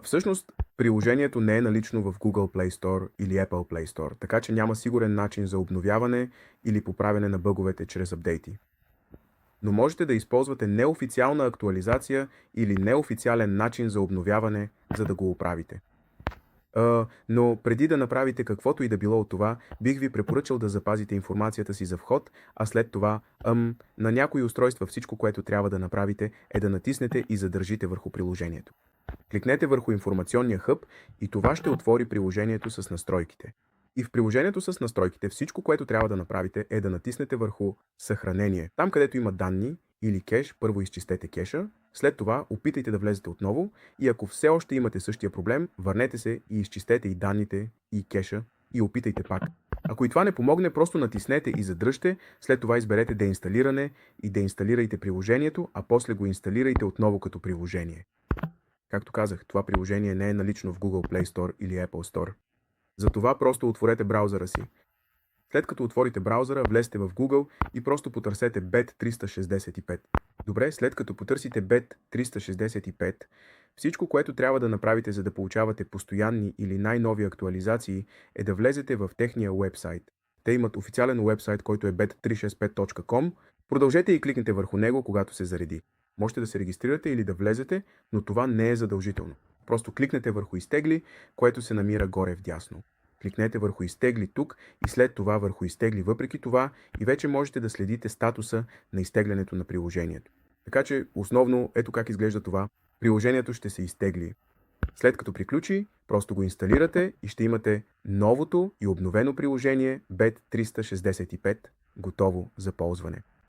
Всъщност, приложението не е налично в Google Play Store или Apple Play Store, така че няма сигурен начин за обновяване или поправяне на бъговете чрез апдейти. Но можете да използвате неофициална актуализация или неофициален начин за обновяване, за да го оправите. Но преди да направите каквото и да било от това, бих ви препоръчал да запазите информацията си за вход, а след това, на някои устройства всичко, което трябва да направите, е да натиснете и задържите върху приложението. Кликнете върху информационния хъб и това ще отвори приложението с настройките. И в приложението с настройките всичко, което трябва да направите е да натиснете върху съхранение. Там, където има данни или кеш, първо изчистете кеша, след това опитайте да влезете отново и ако все още имате същия проблем, върнете се и изчистете и данните и кеша и опитайте пак. Ако и това не помогне, просто натиснете и задръжте, след това изберете деинсталиране и деинсталирайте приложението, а после го инсталирайте отново като приложение. Както казах, това приложение не е налично в Google Play Store или Apple Store. Затова просто отворете браузъра си. След като отворите браузъра, влезте в Google и просто потърсете Bet365. Добре, след като потърсите Bet365, всичко, което трябва да направите, за да получавате постоянни или най-нови актуализации, е да влезете в техния уебсайт. Те имат официален уебсайт, който е bet365.com. Продължете и кликнете върху него, когато се зареди. Можете да се регистрирате или да влезете, но това не е задължително. Просто кликнете върху изтегли, което се намира горе вдясно. Кликнете върху изтегли тук и след това върху изтегли въпреки това и вече можете да следите статуса на изтеглянето на приложението. Така че основно ето как изглежда това. Приложението ще се изтегли. След като приключи, просто го инсталирате и ще имате новото и обновено приложение Bet365 готово за ползване.